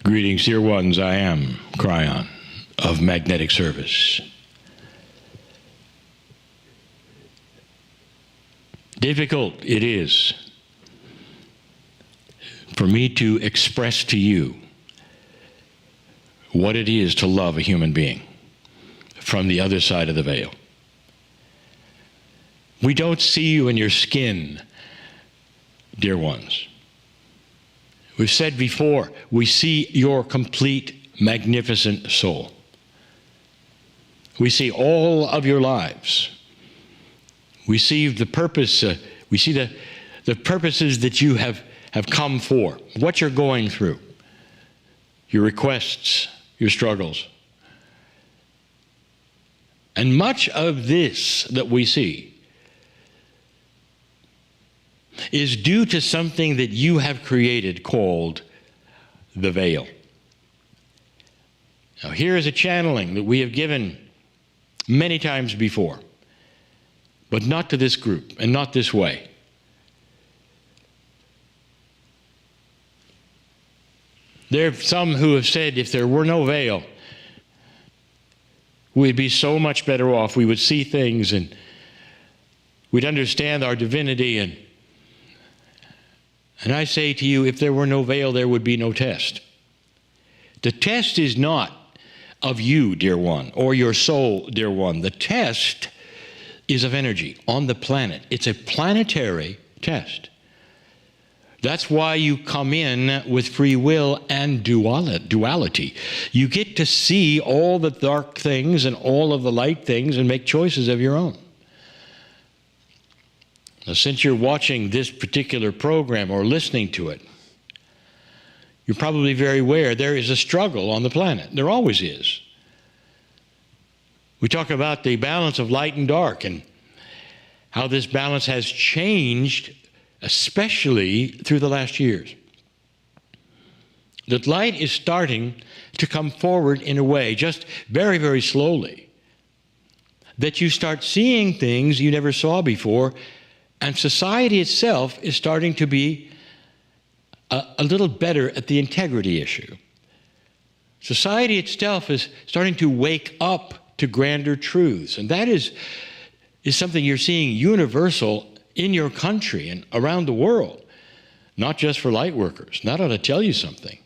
Greetings, dear ones. I am Kryon of Magnetic Service. Difficult it is for me to express to you what it is to love a human being from the other side of the veil. We don't see you in your skin, dear ones. We've said before, we see your complete, magnificent soul. We see all of your lives. We see the purpose, we see the purposes that you have come for, what you're going through, your requests, your struggles. And much of this that we see is due to something that you have created called the veil. Now, here is a channeling that we have given many times before, but not to this group and not this way. There are some who have said if there were no veil, we'd be so much better off. We would see things and we'd understand our divinity. And I say to you, if there were no veil, there would be no test. The test is not of you, dear one, or your soul, dear one. The test is of energy on the planet. It's a planetary test. That's why you come in with free will and duality. You get to see all the dark things and all of the light things and make choices of your own. Now, since you're watching this particular program or listening to it, you're probably very aware there is a struggle on the planet. There always is. We talk about the balance of light and dark and how this balance has changed, especially through the last years. That light is starting to come forward in a way, just very, very slowly, that you start seeing things you never saw before. And society itself is starting to be a little better at the integrity issue. Society itself is starting to wake up to grander truths. And that is something you're seeing universal in your country and around the world. Not just for light workers. That ought to tell you something.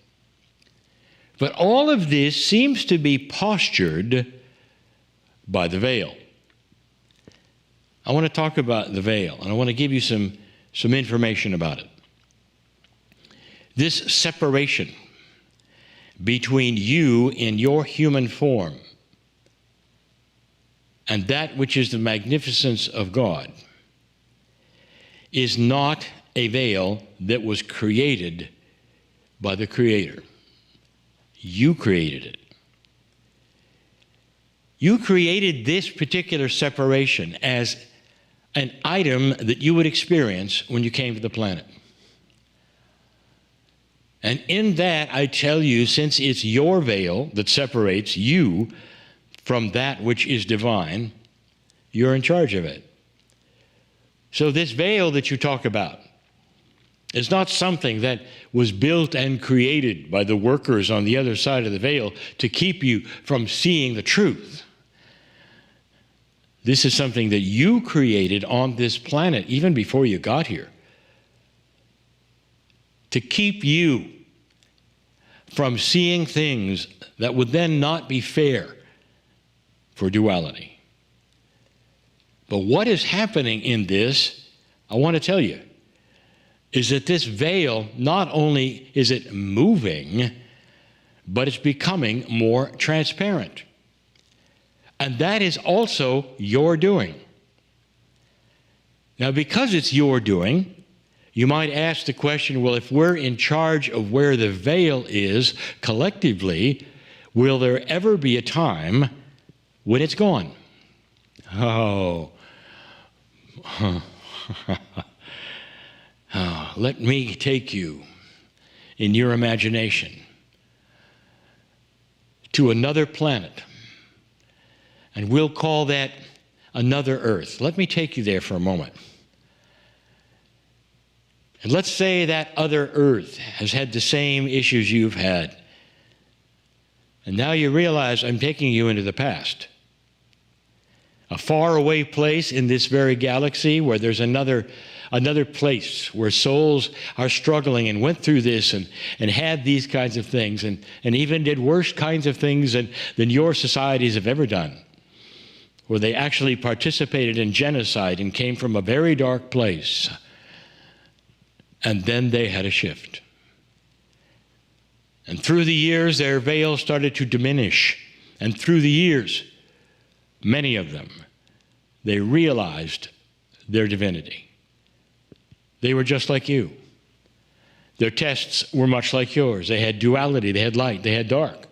But all of this seems to be postured by the veil. I want to talk about the veil, and I want to give you some information about it. This separation between you in your human form and that which is the magnificence of God is not a veil that was created by the Creator. You created it. You created this particular separation as an item that you would experience when you came to the planet. And in that, I tell you, since it's your veil that separates you from that which is divine, you're in charge of it. So this veil that you talk about is not something that was built and created by the workers on the other side of the veil to keep you from seeing the truth. This is something that you created on this planet even before you got here to keep you from seeing things that would then not be fair for duality. But what is happening in this, I want to tell you, is that this veil, not only is it moving, but it's becoming more transparent. And that is also your doing. Now, because it's your doing, you might ask the question, well, if we're in charge of where the veil is collectively, will there ever be a time when it's gone? Oh. Let me take you in your imagination to another planet. And we'll call that another Earth. Let me take you there for a moment. And let's say that other Earth has had the same issues you've had. And now you realize I'm taking you into the past. A faraway place in this very galaxy where there's another place where souls are struggling and went through this and had these kinds of things and even did worse kinds of things than your societies have ever done, where they actually participated in genocide and came from a very dark place. And then they had a shift. And through the years, their veil started to diminish. And through the years, many of them, they realized their divinity. They were just like you. Their tests were much like yours. They had duality, they had light, they had dark.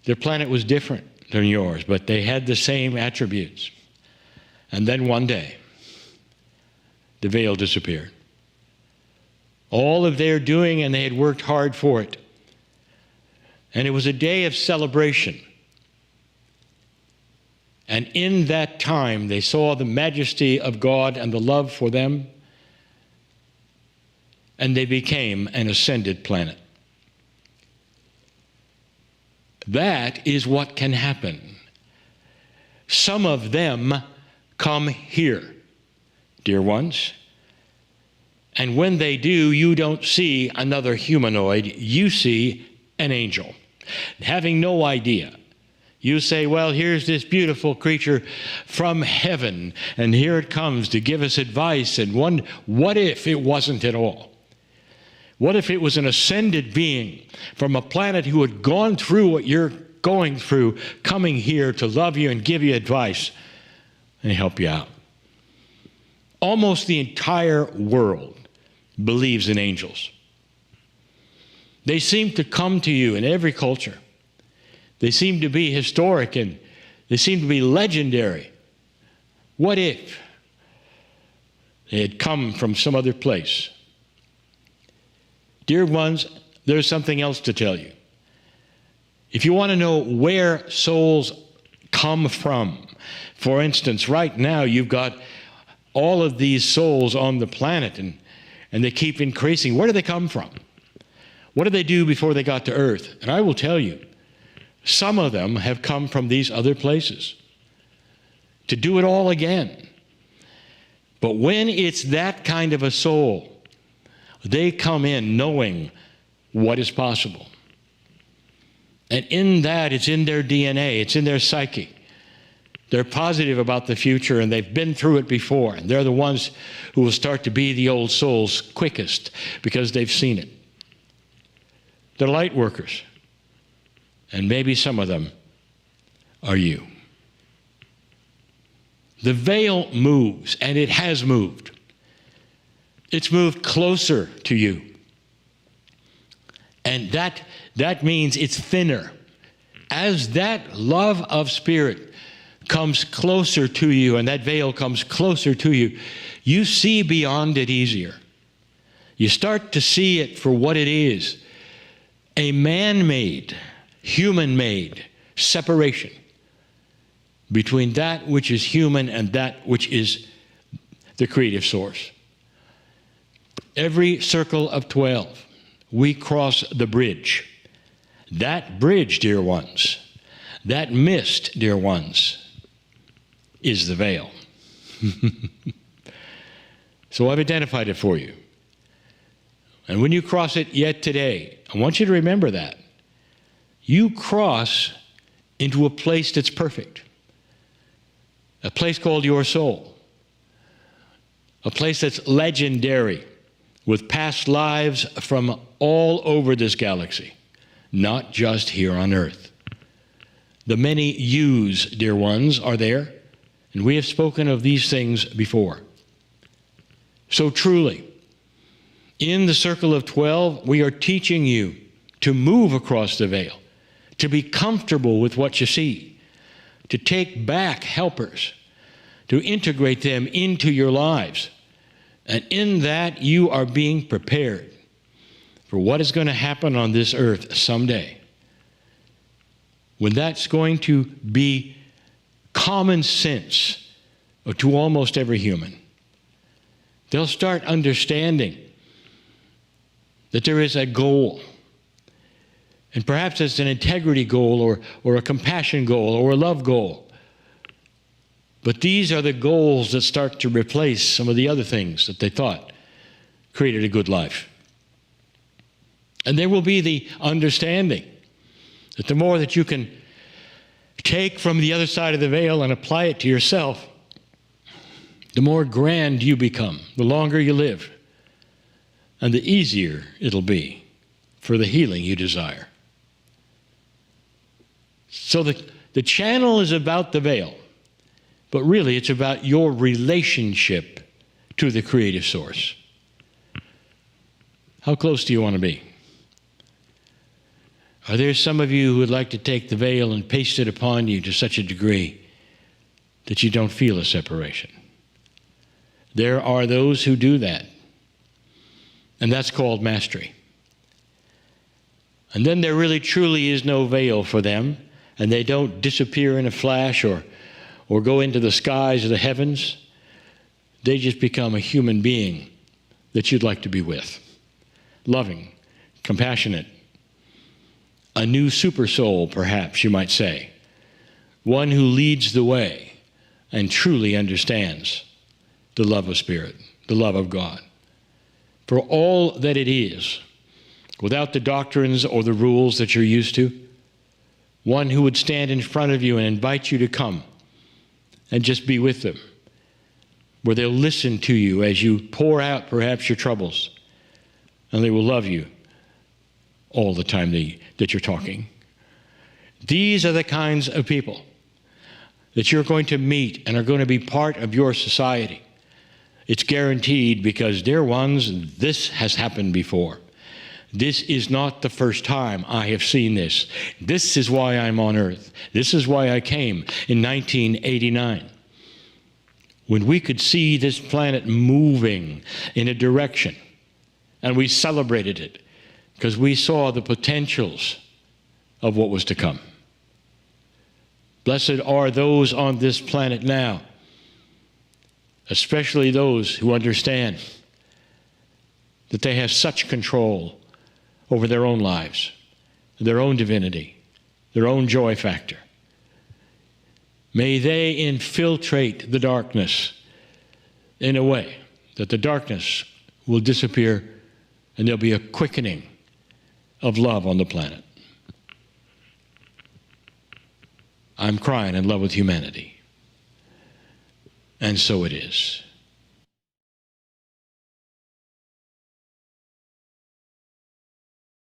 Their planet was different than yours, but they had the same attributes. And then one day, the veil disappeared. All of their doing, and they had worked hard for it. And it was a day of celebration. And in that time, they saw the majesty of God and the love for them, and they became an ascended planet. That is what can happen. Some of them come here, dear ones. And when they do, you don't see another humanoid, you see an angel. Having no idea. You say, well, here's this beautiful creature from heaven, and here it comes to give us advice. And what if it wasn't at all? What if it was an ascended being from a planet who had gone through what you're going through, coming here to love you and give you advice and help you out? Almost the entire world believes in angels. They seem to come to you in every culture. They seem to be historic and they seem to be legendary. What if they had come from some other place? Dear ones, there's something else to tell you. If you want to know where souls come from, for instance, right now you've got all of these souls on the planet and they keep increasing. Where do they come from? What did they do before they got to Earth? And I will tell you, some of them have come from these other places to do it all again. But when it's that kind of a soul, they come in knowing what is possible. And in that, it's in their DNA, it's in their psyche. They're positive about the future and they've been through it before. And they're the ones who will start to be the old souls quickest because they've seen it. They're light workers. And maybe some of them are you. The veil moves, and it has moved. It's moved closer to you. And that means it's thinner. As that love of spirit comes closer to you, and that veil comes closer to you, you see beyond it easier. You start to see it for what it is. A man-made, human-made separation between that which is human and that which is the creative source. Every circle of 12, we cross the bridge. That bridge, dear ones, that mist, dear ones, is the veil. So I've identified it for you. And when you cross it yet today, I want you to remember that. You cross into a place that's perfect. A place called your soul. A place that's legendary with past lives from all over this galaxy, not just here on Earth. The many yous, dear ones, are there, and we have spoken of these things before. So truly, in the circle of 12, we are teaching you to move across the veil, to be comfortable with what you see, to take back helpers, to integrate them into your lives. And in that, you are being prepared for what is going to happen on this earth someday, when that's going to be common sense to almost every human. They'll start understanding that there is a goal, And perhaps it's an integrity goal or a compassion goal or a love goal. But these are the goals that start to replace some of the other things that they thought created a good life. And there will be the understanding that the more that you can take from the other side of the veil and apply it to yourself, the more grand you become, the longer you live, and the easier it'll be for the healing you desire. So the channel is about the veil, but really it's about your relationship to the creative source. How close do you want to be? Are there some of you who would like to take the veil and paste it upon you to such a degree that you don't feel a separation? There are those who do that, and that's called mastery. And then there really truly is no veil for them, and they don't disappear in a flash or go into the skies or the heavens. They just become a human being that you'd like to be with. Loving, compassionate, a new super soul, perhaps you might say. One who leads the way and truly understands the love of Spirit, the love of God, for all that it is, without the doctrines or the rules that you're used to. One who would stand in front of you and invite you to come and just be with them, where they'll listen to you as you pour out perhaps your troubles, and they will love you all the time that you're talking. These are the kinds of people that you're going to meet and are going to be part of your society. It's guaranteed, because they're ones, this has happened before. This is not the first time I have seen this. This is why I'm on earth. This is why I came in 1989. When we could see this planet moving in a direction, and we celebrated it because we saw the potentials of what was to come. Blessed are those on this planet now, especially those who understand that they have such control over their own lives, their own divinity, their own joy factor. May they infiltrate the darkness in a way that the darkness will disappear and there'll be a quickening of love on the planet. I'm crying in love with humanity. And so it is.